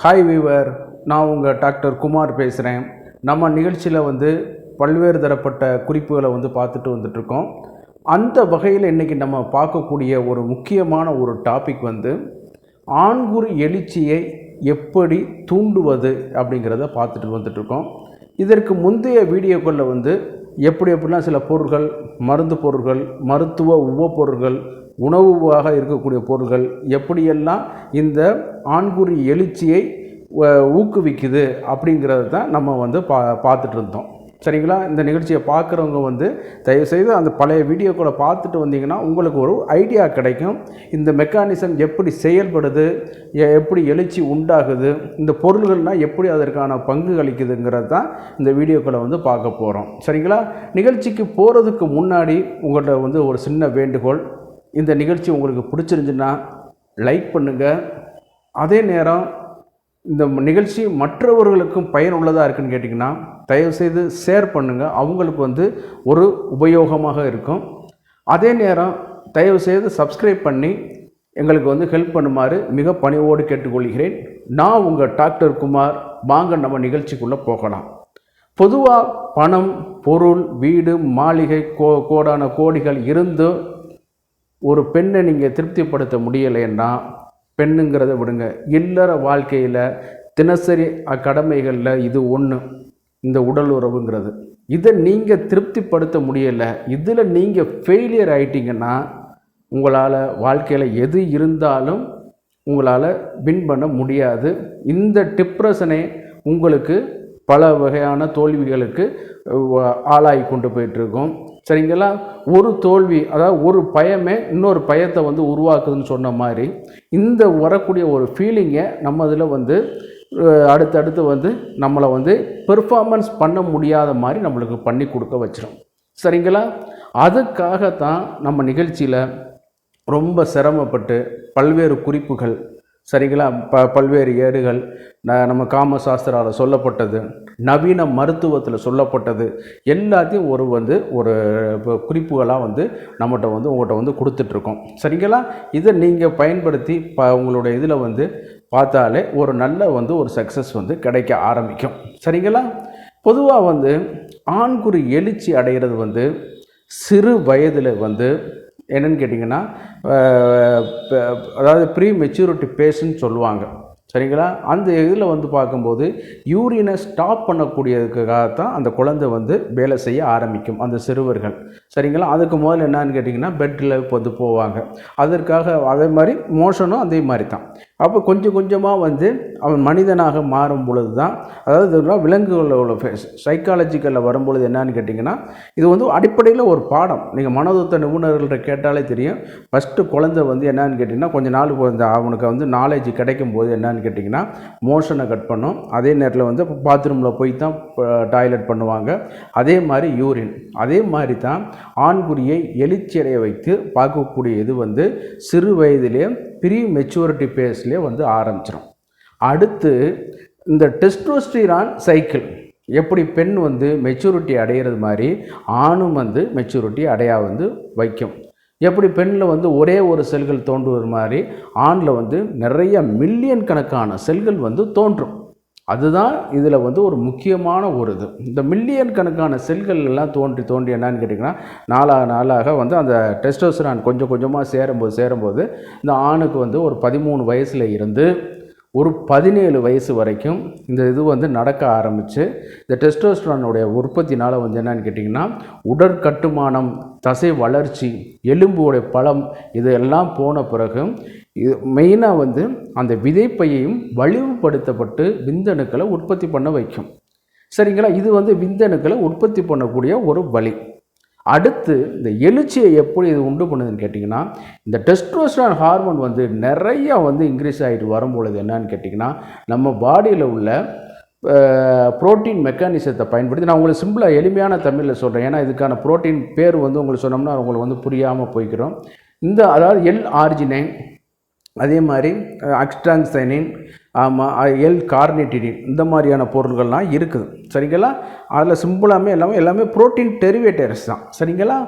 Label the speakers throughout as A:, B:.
A: Hi viewer, நான் உங்கள் doctor Kumar பேசுகிறேன். நம்ம நிகழ்ச்சியில் பல்வேறு தரப்பட்ட குறிப்புகளை பார்த்துட்டு வந்துட்ருக்கோம். அந்த வகையில் இன்றைக்கி நம்ம பார்க்கக்கூடிய ஒரு முக்கியமான ஒரு டாபிக் ஆண்குறி எழுச்சியை எப்படி தூண்டுவது அப்படிங்கிறத பார்த்துட்டு வந்துட்ருக்கோம். இதற்கு முந்தைய வீடியோக்களில் எப்படிலாம் சில பொருட்கள், மருந்து பொருட்கள், மருத்துவ உபப்பொருட்கள், உணவாக இருக்கக்கூடிய பொருட்கள் எப்படியெல்லாம் இந்த ஆண்குறி எழுச்சியை ஊக்குவிக்குது அப்படிங்கிறது தான் நம்ம பார்த்துட்டு இருந்தோம். சரிங்களா? இந்த நிகழ்ச்சியை பார்க்குறவங்க தயவுசெய்து அந்த பழைய வீடியோக்களை பார்த்துட்டு வந்தீங்கன்னா உங்களுக்கு ஒரு ஐடியா கிடைக்கும். இந்த மெக்கானிசம் எப்படி செயல்படுது, எப்படி எழுச்சி உண்டாகுது, இந்த பொருள்கள்னால் எப்படி அதற்கான பங்கு அளிக்குதுங்கிறது தான் இந்த வீடியோக்களை பார்க்க போகிறோம். சரிங்களா? நிகழ்ச்சிக்கு போகிறதுக்கு முன்னாடி உங்கள்கிட்ட ஒரு சின்ன வேண்டுகோள். இந்த நிகழ்ச்சி உங்களுக்கு பிடிச்சிருந்துச்சுன்னா லைக் பண்ணுங்கள். அதே நேரம் இந்த நிகழ்ச்சி மற்றவர்களுக்கும் பயனுள்ளதாக இருக்குன்னு கேட்டிங்கன்னா தயவுசெய்து ஷேர் பண்ணுங்கள். அவங்களுக்கு ஒரு உபயோகமாக இருக்கும். அதே நேரம் தயவுசெய்து சப்ஸ்கிரைப் பண்ணி எங்களுக்கு ஹெல்ப் பண்ணுமாறு மிக பணிவோடு கேட்டுக்கொள்கிறேன். நான் உங்கள் டாக்டர் குமார். வாங்க நம்ம நிகழ்ச்சிக்குள்ளே போகலாம். பொதுவாக பணம், பொருள், வீடு, மாளிகை, கோடான கோடிகள் இருந்து ஒரு பெண்ணை நீங்கள் திருப்திப்படுத்த முடியலைன்னா பெண்ணுங்கிறத விடுங்க, இல்லற வாழ்க்கையில் தினசரி கடமைகளில் இது ஒன்று, இந்த உடல் உறவுங்கிறது. இதை நீங்கள் திருப்திப்படுத்த முடியலை, இதில் நீங்கள் ஃபெயிலியர் ஆகிட்டீங்கன்னா உங்களால் வாழ்க்கையில் எது இருந்தாலும் உங்களால் வின் பண்ண முடியாது. இந்த டிப்ரெஷனே உங்களுக்கு பல வகையான தோல்விகளுக்கு ஆளாகி கொண்டு போயிட்டுருக்கோம். சரிங்களா? ஒரு தோல்வி, அதாவது ஒரு பயமே இன்னொரு பயத்தை உருவாக்குதுன்னு சொன்ன மாதிரி இந்த வரக்கூடிய ஒரு ஃபீலிங்கை நம்ம இதில் அடுத்தடுத்து நம்மளை பெர்ஃபார்மன்ஸ் பண்ண முடியாத மாதிரி நம்மளுக்கு பண்ணி கொடுக்க வச்சிடும். சரிங்களா? அதுக்காகத்தான் நம்ம நிகழ்ச்சியில் ரொம்ப சிரமப்பட்டு பல்வேறு குறிப்புகள், சரிங்களா, பல்வேறு ஏடுகள், நம்ம காமசாஸ்திராவில் சொல்லப்பட்டது, நவீன மருத்துவத்தில் சொல்லப்பட்டது எல்லாத்தையும் ஒரு குறிப்புகளாக நம்மகிட்ட உங்கள்கிட்ட கொடுத்துட்ருக்கோம். சரிங்களா? இதை நீங்கள் பயன்படுத்தி உங்களுடைய இதில் பார்த்தாலே ஒரு நல்ல ஒரு சக்ஸஸ் கிடைக்க ஆரம்பிக்கும். சரிங்களா? பொதுவாக ஆண்குறி எழுச்சி அடைகிறது சிறு வயதில் என்னென்னு கேட்டிங்கன்னா அதாவது ப்ரீ மெச்சூரிட்டி பேஸ்ன்னு சொல்லுவாங்க. சரிங்களா? அந்த இதில் பார்க்கும்போது யூரினை ஸ்டாப் பண்ணக்கூடியதுக்காகத்தான் அந்த குழந்தை வேலை செய்ய ஆரம்பிக்கும், அந்த சிறுவர்கள். சரிங்களா? அதுக்கு முதல்ல என்னன்னு கேட்டிங்கன்னா பெட்டில் போவாங்க. அதற்காக அதே மாதிரி மோஷனும் அதே மாதிரி தான். அப்போ கொஞ்சம் கொஞ்சமாக அவன் மனிதனாக மாறும் பொழுது தான், அதாவது விலங்குகளோட சைக்காலஜிக்கலில் வரும்பொழுது என்னன்னு கேட்டிங்கன்னா இது அடிப்படையில் ஒரு பாடம். நீங்கள் மனோதத்துவ நிபுணர்கள்ட்ட கேட்டாலே தெரியும். ஃபஸ்ட்டு குழந்தை என்னன்னு கேட்டிங்கன்னா கொஞ்சம் நாள் அவனுக்கு நாலேஜ் கிடைக்கும் போது என்னன்னு கேட்டிங்கன்னா மோஷனை கட் பண்ணும். அதே நேரத்தில் பாத்ரூமில் போய் தான் டாய்லெட் பண்ணுவாங்க. அதே மாதிரி யூரின். அதே மாதிரி தான் ஆண்குறியை எழுச்சியடைய வைத்து பார்க்கக்கூடிய இது சிறு வயதிலே ப்ரீ மெச்சூரிட்டி பேஸ்லேயே ஆரம்பிச்சிடும். அடுத்து இந்த டெஸ்டோஸ்டிரான் சைக்கிள் எப்படி பெண் மெச்சூரிட்டி அடைகிறது மாதிரி ஆணும் மெச்சூரிட்டி அடைய வைக்கும். எப்படி பெண்ணில் ஒரே ஒரு செல்கள் தோன்றுவது மாதிரி ஆணில் நிறைய மில்லியன் கணக்கான செல்கள் தோன்றும். அதுதான் இதில் ஒரு முக்கியமான ஒரு இது. இந்த மில்லியன் கணக்கான செல்கள் எல்லாம் தோன்றி என்னன்னு கேட்டிங்கன்னா நாளாக அந்த டெஸ்டோஸ்டெரான் கொஞ்சம் கொஞ்சமாக சேரும்போது இந்த ஆணுக்கு ஒரு 13 வயசில் இருந்து ஒரு 17 வயசு வரைக்கும் இந்த இது நடக்க ஆரம்பித்து இந்த டெஸ்டோஸ்டெரானுடைய உற்பத்தினால் என்னன்னு கேட்டிங்கன்னா உடற்கட்டுமானம், தசை வளர்ச்சி, எலும்புடைய பலம் இதெல்லாம் போன பிறகு இது மெயினாக அந்த விதைப்பையையும் வலிவுபடுத்தப்பட்டு விந்தணுக்களை உற்பத்தி பண்ண வைக்கும். சரிங்களா? இது விந்தணுக்களை உற்பத்தி பண்ணக்கூடிய ஒரு வழி. அடுத்து இந்த எழுச்சியை எப்படி இது உண்டு பண்ணுதுன்னு கேட்டிங்கன்னா இந்த டெஸ்டோஸ்டெரான் ஹார்மோன் நிறையா இன்க்ரீஸ் ஆகிட்டு வரும்பொழுது என்னன்னு கேட்டிங்கன்னா நம்ம பாடியில் உள்ள புரோட்டீன் மெக்கானிசத்தை பயன்படுத்தி, நான் உங்களுக்கு சிம்பிளாக எளிமையான தமிழில் சொல்கிறேன், ஏன்னா இதுக்கான புரோட்டீன் பேர் உங்களுக்கு சொன்னோம்னா உங்களுக்கு புரியாமல் போய்க்கிறோம். இந்த அதாவது L-ஆர்ஜினைன், அதே மாதிரி அக்ஸ்டான்சைனின், ஆமாம் L-கார்னிட்டினின், இந்த மாதிரியான பொருள்கள்லாம் இருக்குது. சரிங்களா? அதில் சிம்பிளாமே எல்லாமே புரோட்டீன் டெரிவேட்டரிஸ் தான். சரிங்களா?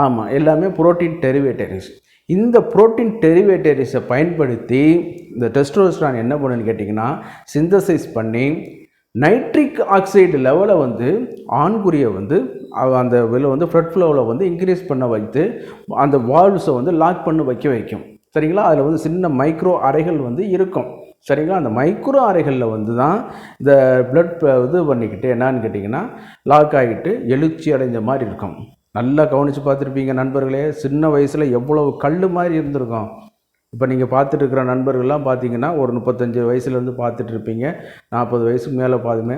A: ஆமாம், எல்லாமே புரோட்டீன் டெரிவேட்டரிஸ். இந்த புரோட்டீன் டெரிவேட்டரிஸை பயன்படுத்தி இந்த டெஸ்டோஸ்டரான் என்ன பண்ணுன்னு கேட்டிங்கன்னா சிந்தசைஸ் பண்ணி நைட்ரிக் ஆக்சைடு லெவலை வந்து ஆண்குறியை வந்து அந்த வெளில வந்து ஃப்ளட் ஃப்ளோவில் வந்து இன்க்ரீஸ் பண்ண வைத்து அந்த வால்வ்ஸை வந்து லாக் பண்ணி வைக்கும். சரிங்களா? அதில் வந்து சின்ன மைக்ரோ அறைகள் வந்து இருக்கும். சரிங்களா? அந்த மைக்ரோ அறைகளில் வந்து தான் இந்த பிளட் இது பண்ணிக்கிட்டு என்னான்னு கேட்டிங்கன்னா லாக் ஆகிட்டு எழுச்சி அடைஞ்ச மாதிரி இருக்கும். நல்லா கவனித்து பார்த்துருப்பீங்க நண்பர்களே, சின்ன வயசில் எவ்வளவு கல் மாதிரி இருந்திருக்கும். இப்போ நீங்கள் பார்த்துட்டு இருக்கிற நண்பர்கள்லாம் பார்த்தீங்கன்னா ஒரு 35 வயசுலேருந்து பார்த்துட்டு இருப்பீங்க, 40 வயசுக்கு மேலே பாருங்க.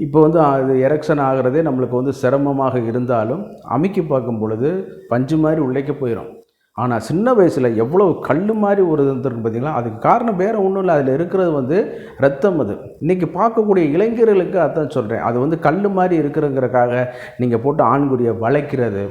A: இப்போ வந்து அது எரெக்ஷன் ஆகிறதே நம்மளுக்கு வந்து சிரமமாக இருந்தாலும் அமுக்கி பார்க்கும் பொழுது பஞ்சு மாதிரி உழைக்க போயிடும். ஆனால் சின்ன வயசில் எவ்வளோ கல் மாதிரி ஒரு இருந்திருக்கு பார்த்தீங்களா? அதுக்கு காரணம் வேறு ஒன்றும் இல்லை, அதில் இருக்கிறது வந்து ரத்தம். அது இன்றைக்கி பார்க்கக்கூடிய இளைஞர்களுக்கு அதான் சொல்கிறேன், அது வந்து கல் மாதிரி இருக்கிறதுங்கிறக்காக நீங்கள் போட்டு ஆண்குறியை வளைக்கிறது,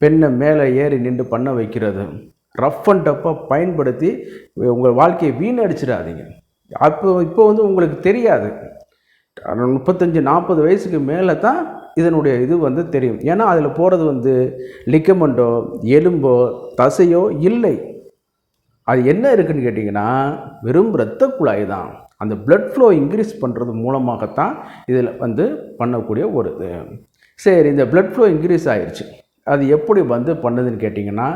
A: பெண்ணை மேலே ஏறி நின்று பண்ண வைக்கிறது, ரஃப் அண்ட் டப்பாக பயன்படுத்தி உங்கள் வாழ்க்கையை வீணடிச்சிடாதீங்க. இப்போ வந்து உங்களுக்கு தெரியாது, 35-40 வயசுக்கு மேலே தான் இதனுடைய இது வந்து தெரியும். ஏன்னா அதில் போகிறது வந்து லிகமெண்டோ எலும்போ தசையோ இல்லை. அது என்ன இருக்குதுன்னு கேட்டிங்கன்னா வெறும் இரத்த குழாய் தான். அந்த பிளட் ஃப்ளோ இன்க்ரீஸ் பண்ணுறது மூலமாகத்தான் இதில் வந்து பண்ணக்கூடிய ஒரு இது. சரி, இந்த பிளட் ஃப்ளோ இன்க்ரீஸ் ஆயிடுச்சு, அது எப்படி வந்து பண்ணுதுன்னு கேட்டிங்கன்னா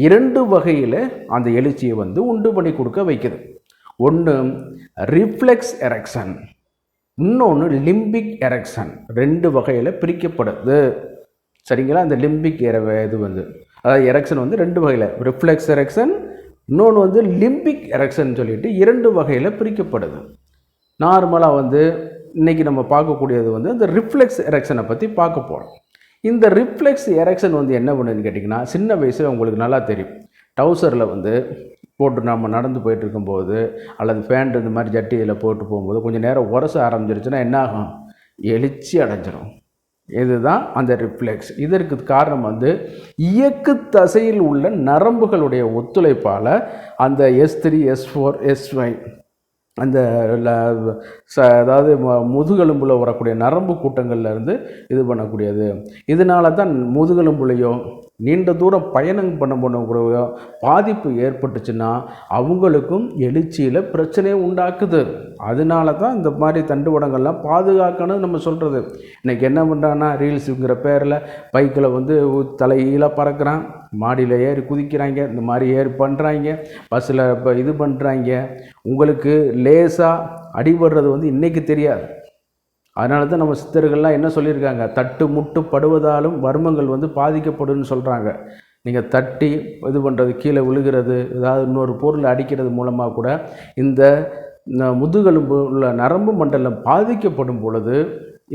A: 2 வகையில் அந்த எழுச்சியை வந்து உண்டு பண்ணி கொடுக்க வைக்குது. ஒன்று ரிஃப்ளெக்ஸ் எரெக்ஷன், இன்னொன்று லிம்பிக் எரெக்ஷன். 2 வகையில் பிரிக்கப்படுது. சரிங்களா? இந்த லிம்பிக் இது வந்து அதாவது எரெக்ஷன் வந்து 2 வகையில், ரிஃப்ளெக்ஸ் எரெக்ஷன், இன்னொன்று வந்து லிம்பிக் எரெக்ஷன் சொல்லிட்டு 2 வகையில் பிரிக்கப்படுது. நார்மலாக வந்து இன்றைக்கி நம்ம பார்க்கக்கூடியது வந்து இந்த ரிஃப்ளெக்ஸ் எரெக்ஷனை பற்றி பார்க்க போகிறோம். இந்த ரிஃப்ளெக்ஸ் எரெக்ஷன் வந்து என்ன பண்ணுதுன்னு கேட்டிங்கன்னா சின்ன வயசில் உங்களுக்கு நல்லா தெரியும், டவுசரில் வந்து போட்டு நம்ம நடந்து போயிட்டு இருக்கும்போது அல்லது பேண்ட் இந்த மாதிரி ஜட்டி இதில் போட்டு போகும்போது கொஞ்சம் நேரம் உரச ஆரம்பிச்சிருச்சுன்னா என்ன ஆகும்? எழுச்சி அடைஞ்சிடும். இதுதான் அந்த ரிஃப்ளெக்ஸ். இதற்கு காரணம் வந்து இயக்கு தசையில் உள்ள நரம்புகளுடைய ஒத்துழைப்பால் அந்த S3 S4 S5 அந்த அதாவது முதுகெலும்பில் வரக்கூடிய நரம்பு கூட்டங்கள்லேருந்து இது பண்ணக்கூடியது. இதனால தான் முதுகெலும்புலையோ நீண்ட தூரம் பயணம் பண்ண பாதிப்பு ஏற்பட்டுச்சுன்னா அவங்களுக்கும் எழுச்சியில் பிரச்சனையை உண்டாக்குது. அதனால தான் இந்த மாதிரி தண்டுவடங்கள்லாம் பாதுகாக்கணும்னு நம்ம சொல்கிறது. இன்றைக்கி என்ன பண்ணுறாங்கன்னா ரீல்ஸுங்கிற பேரில் பைக்கில் வந்து தலையீழ பறக்கிறான், மாடியில் ஏறி குதிக்கிறாங்க, இந்த மாதிரி ஏறி பண்ணுறாங்க, பஸ்ஸில் இப்போ இது பண்ணுறாங்க. உங்களுக்கு லேசாக அடிபடுறது வந்து இன்றைக்கி தெரியாது. அதனால தான் நம்ம சித்தர்கள்லாம் என்ன சொல்லியிருக்காங்க, தட்டு முட்டு படுவதாலும் வர்மங்கள் வந்து பாதிக்கப்படுன்னு சொல்கிறாங்க. நீங்கள் தட்டி இது பண்ணுறது, கீழே விழுகிறது, ஏதாவது இன்னொரு பொருள் அடிக்கிறது மூலமாக கூட இந்த முதுகெலும்பு உள்ள நரம்பு மண்டலம் பாதிக்கப்படும் பொழுது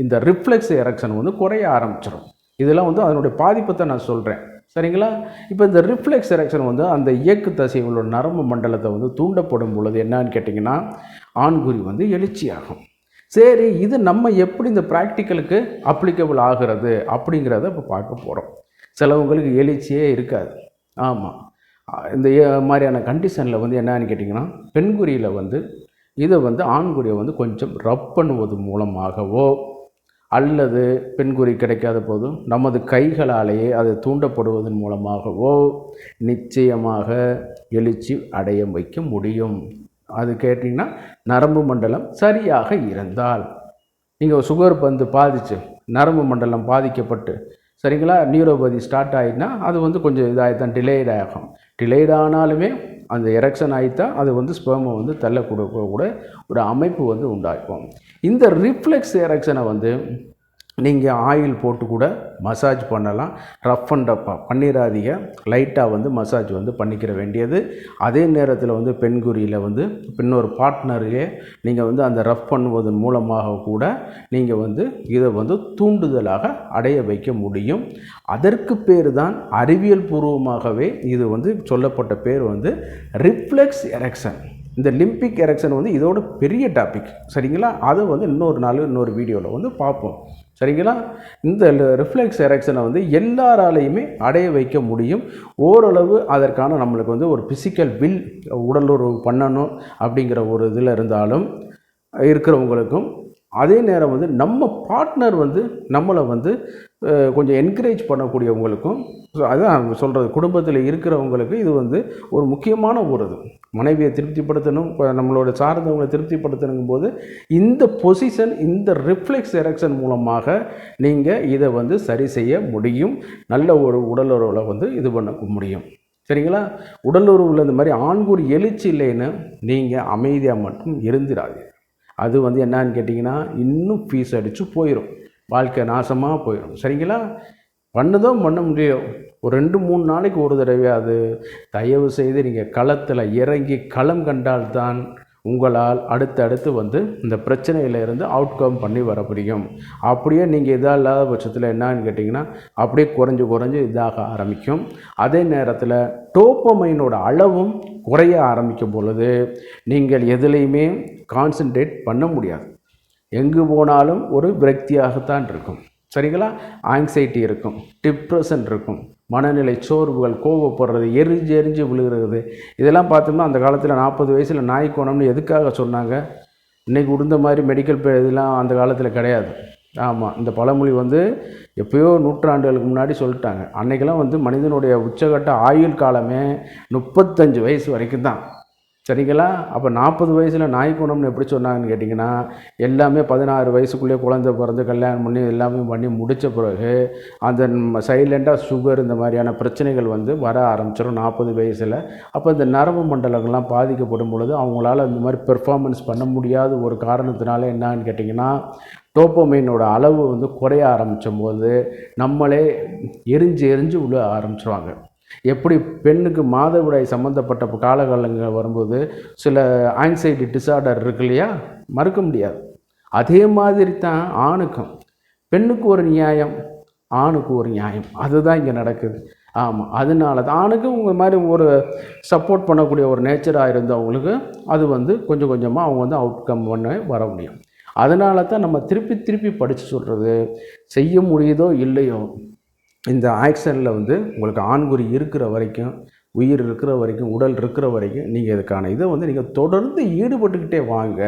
A: இந்த ரிஃப்ளெக்ஸ் எரெக்ஷன் வந்து குறைய ஆரம்பிச்சிடும். இதெல்லாம் வந்து அதனுடைய பாதிப்பை தான் நான் சொல்கிறேன். சரிங்களா? இப்போ இந்த ரிஃப்ளெக்ஸ் எரெக்ஷன் வந்து அந்த இயக்கு தசை உள்ள நரம்பு மண்டலத்தை வந்து தூண்டப்படும் பொழுது என்னன்னு கேட்டிங்கன்னா ஆண்குறி வந்து எழுச்சியாகும். சரி, இது நம்ம எப்படி இந்த ப்ராக்டிக்கலுக்கு அப்ளிகபிள் ஆகிறது அப்படிங்கிறத இப்போ பார்க்க போகிறோம். சிலவங்களுக்கு எழுச்சியே இருக்காது. ஆமாம், இந்த மாதிரியான கண்டிஷனில் வந்து என்னன்னு கேட்டிங்கன்னா பெண்குறியில் வந்து இதை வந்து ஆண்குறியை வந்து கொஞ்சம் ரப் பண்ணுவது மூலமாகவோ அல்லது பெண்குறி கிடைக்காத போதும் நமது கைகளாலேயே அது தூண்டப்படுவதன் மூலமாகவோ நிச்சயமாக எழுச்சி அடைய வைக்க முடியும். அது கேட்டிங்கன்னா நரம்பு மண்டலம் சரியாக இருந்தால். நீங்கள் சுகர் வந்து பாதிச்சு நரம்பு மண்டலம் பாதிக்கப்பட்டு சரிங்களா நியூரோபதி ஸ்டார்ட் ஆகிடுனா அது வந்து கொஞ்சம் இதாகித்தான் டிலேட் ஆகும். டிலேட் ஆனாலுமே அந்த எரெக்ஷன் ஆகித்தான் அது வந்து ஸ்பெர்மை வந்து தள்ள கூட ஒரு அமைப்பு வந்து உண்டாக்கும். இந்த ரிஃப்ளெக்ஸ் எரெக்ஷனை வந்து நீங்கள் ஆயில் போட்டு கூட மசாஜ் பண்ணலாம். ரஃப் அண்ட் டப்பாக பண்ணிடாதீங்க, லைட்டாக வந்து மசாஜ் வந்து பண்ணிக்கிற வேண்டியது. அதே நேரத்தில் வந்து பெண்குறியில் வந்து இன்னொரு பார்ட்னரையே நீங்கள் வந்து அந்த ரஃப் பண்ணுவதன் மூலமாக கூட நீங்கள் வந்து இதை வந்து தூண்டுதலாக அடைய வைக்க முடியும். அதற்கு பேர் தான் அறிவியல் பூர்வமாகவே இது வந்து சொல்லப்பட்ட பேர் வந்து ரிஃப்ளெக்ஸ் எரெக்ஷன். இந்த லிம்பிக் எரெக்ஷன் வந்து இதோட பெரிய டாபிக். சரிங்களா? அதை வந்து இன்னொரு நாள் இன்னொரு வீடியோவில் வந்து பார்ப்போம். சரிங்களா? இந்த ரிஃப்ளெக்ஸ் எரெக்ஷனை வந்து எல்லாராலையுமே அடைய வைக்க முடியும். ஓரளவு அதற்கான நம்மளுக்கு வந்து ஒரு ஃபிசிக்கல் வில் உடலுறவு பண்ணணும் அப்படிங்கிற ஒரு இதில் இருந்தாலும் இருக்கிறவங்களுக்கும், அதே நேரம் வந்து நம்ம பார்ட்னர் வந்து நம்மளை வந்து கொஞ்சம் என்கரேஜ் பண்ணக்கூடியவங்களுக்கும், அதான் சொல்கிறது குடும்பத்தில் இருக்கிறவங்களுக்கு இது வந்து ஒரு முக்கியமான ஒரு இது. மனைவியை திருப்திப்படுத்தணும், இப்போ நம்மளோட சார்ந்தவங்களை திருப்திப்படுத்தணுங்கும் போது இந்த பொசிஷன், இந்த ரிஃப்ளெக்ஸ் எரெக்ஷன் மூலமாக நீங்கள் இதை வந்து சரி செய்ய முடியும். நல்ல ஒரு உடலுறவில் வந்து இது பண்ண முடியும். சரிங்களா? உடலுறவில் இந்த மாதிரி ஆண்குறி எழுச்சி இல்லைன்னு நீங்கள் அமைதியாக மட்டும் இருந்துடாதீங்க. அது வந்து என்னன்னு கேட்டிங்கன்னா இன்னும் பீஸ் அடித்து போயிடும், வாழ்க்கை நாசமாக போயிடும். சரிங்களா? பண்ண முடியும். ஒரு 2-3 நாளைக்கு ஒரு தடவையாவது தயவு செய்து நீங்கள் களத்தில் இறங்கி களம் கண்டால்தான் உங்களால் அடுத்தடுத்து வந்து இந்த பிரச்சனையிலேருந்து அவுட்கம் பண்ணி வர முடியும். அப்படியே நீங்கள் இதாக இல்லாத பட்சத்தில் என்னன்னு கேட்டிங்கன்னா அப்படியே குறைஞ்சு இதாக ஆரம்பிக்கும். அதே நேரத்தில் டோப்பமைனோட அளவும் குறைய ஆரம்பிக்கும் பொழுது நீங்கள் எதுலேயுமே கான்சன்ட்ரேட் பண்ண முடியாது. எங்கு போனாலும் ஒரு விரக்தியாகத்தான் இருக்கும். சரிங்களா? ஆங்ஸைட்டி இருக்கும், டிப்ரெஷன் இருக்கும், மனநிலை சோர்வுகள், கோவப்படுறது, எரிஞ்சு விழுகிறது. இதெல்லாம் பார்த்தோம்னா அந்த காலத்தில் 40 வயசில் நாய் கோணம்னு எதுக்காக சொன்னாங்க? இன்றைக்கி உடுந்த மாதிரி மெடிக்கல் இதெல்லாம் அந்த காலத்தில் கிடையாது. ஆமாம், இந்த பழமொழி வந்து எப்போயோ நூற்றாண்டுகளுக்கு முன்னாடி சொல்லிட்டாங்க. அன்றைக்கெல்லாம் வந்து மனிதனுடைய உச்சகட்ட ஆயுள் காலமே 35 வயசு வரைக்கும் தான். சரிங்களா? அப்போ 40 வயசில் நாய் குணம்னு எப்படி சொன்னாங்கன்னு கேட்டிங்கன்னா, எல்லாமே 16 வயசுக்குள்ளே குழந்தை பிறந்து கல்யாணம் பண்ணி எல்லாமே பண்ணி முடித்த பிறகு அந்த சைலண்ட்டாக சுகர் இந்த மாதிரியான பிரச்சனைகள் வந்து வர ஆரம்பிச்சிடும் 40 வயசில். அப்போ இந்த நரம்பு மண்டலங்கள்லாம் பாதிக்கப்படும் பொழுது அவங்களால இந்த மாதிரி பெர்ஃபார்மன்ஸ் பண்ண முடியாத ஒரு காரணத்தினால என்னன்னு கேட்டிங்கன்னா டோப்பமைனோட அளவு வந்து குறைய ஆரம்பிக்கும் போது நம்மளே எரிஞ்சு விழ ஆரம்பிச்சிருவாங்க. எப்படி பெண்ணுக்கு மாதவிடாய் சம்மந்தப்பட்ட காலகாலங்கள் வரும்போது சில ஆங்ஸைட்டி டிஸார்டர் இருக்கு இல்லையா, மறுக்க முடியாது. அதே மாதிரி தான் ஆணுக்கும். பெண்ணுக்கு ஒரு நியாயம், ஆணுக்கு ஒரு நியாயம், அதுதான் இங்கே நடக்குது. ஆமாம், அதனால தான் ஆணுக்கும் உங்கள் மாதிரி ஒரு சப்போர்ட் பண்ணக்கூடிய ஒரு நேச்சராக இருந்தவங்களுக்கு அது வந்து கொஞ்சமாக அவங்க வந்து அவுட்கம் பண்ண வர முடியும். அதனால தான் நம்ம திருப்பி படித்து சொல்கிறது, செய்ய முடியுதோ இல்லையோ இந்த ஆக்ஷனில் வந்து உங்களுக்கு ஆண்குறி இருக்கிற வரைக்கும், உயிர் இருக்கிற வரைக்கும், உடல் இருக்கிற வரைக்கும் நீங்கள் இதுக்கான இதை வந்து நீங்கள் தொடர்ந்து ஈடுபட்டுக்கிட்டே வாங்க.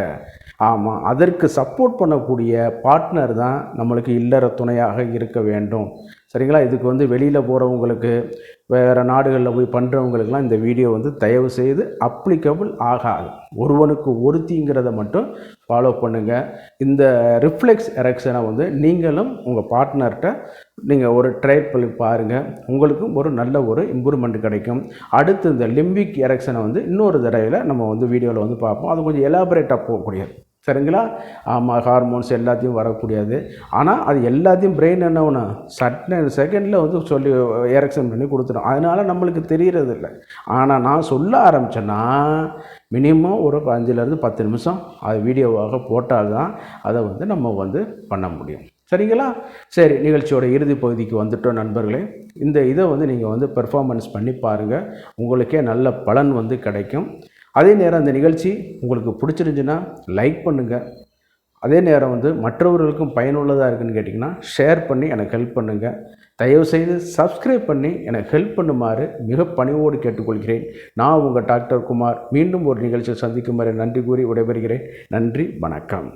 A: ஆமாம், அதற்கு சப்போர்ட் பண்ணக்கூடிய பார்ட்னர் தான் நம்மளுக்கு இல்லற துணையாக இருக்க வேண்டும். சரிங்களா? இதுக்கு வந்து வெளியில் போகிறவங்களுக்கு, வேறு நாடுகளில் போய் பண்ணுறவங்களுக்கெல்லாம் இந்த வீடியோ வந்து தயவு செய்து அப்ளிகபிள் ஆகாது. ஒருவனுக்கு ஒருத்திங்கிறத மட்டும் ஃபாலோ பண்ணுங்கள். இந்த ரிஃப்ளெக்ஸ் எரெக்ஷனை வந்து நீங்களும் உங்கள் பார்ட்னர்கிட்ட நீங்கள் ஒரு ட்ரை பண்ணி பாருங்கள். உங்களுக்கும் ஒரு நல்ல ஒரு இம்ப்ரூவ்மெண்ட் கிடைக்கும். அடுத்து இந்த லிம்பிக் எரெக்ஷனை வந்து இன்னொரு தடவையில் நம்ம வந்து வீடியோவில் வந்து பார்ப்போம். அது கொஞ்சம் எலாபரேட்டாக போகக்கூடியது. சரிங்களா? ஆமாம், ஹார்மோன்ஸ் எல்லாத்தையும் வரக்கூடியது. ஆனால் அது எல்லாத்தையும் பிரெயின் என்ன ஒன்று செகண்டில் வந்து சொல்லி எரெக்ஷன் பண்ணி கொடுத்துடும். அதனால் நம்மளுக்கு தெரியறதில்லை. ஆனால் நான் சொல்ல ஆரம்பித்தேன்னா மினிமம் ஒரு 5லேருந்து 10 நிமிஷம் அது வீடியோவாக போட்டால்தான் அதை வந்து நம்ம வந்து பண்ண முடியும். சரிங்களா? சரி, நிகழ்ச்சியோட இறுதி பகுதிக்கு வந்துட்டோம் நண்பர்களே. இந்த இதை வந்து நீங்கள் வந்து பெர்ஃபார்மன்ஸ் பண்ணி பாருங்கள், உங்களுக்கே நல்ல பலன் வந்து கிடைக்கும். அதே நேரம் அந்த நிகழ்ச்சி உங்களுக்கு பிடிச்சிருந்துச்சுன்னா லைக் பண்ணுங்கள். அதே நேரம் வந்து மற்றவர்களுக்கும் பயனுள்ளதாக இருக்குதுன்னு கேட்டிங்கன்னா ஷேர் பண்ணி எனக்கு ஹெல்ப் பண்ணுங்கள். தயவுசெய்து சப்ஸ்கிரைப் பண்ணி எனக்கு ஹெல்ப் பண்ணுமாறு மிக பணிவோடு கேட்டுக்கொள்கிறேன். நான் உங்கள் டாக்டர் குமார். மீண்டும் ஒரு நிகழ்ச்சியை சந்திக்கும் வரை நன்றி கூறி விடைபெறுகிறேன். நன்றி, வணக்கம்.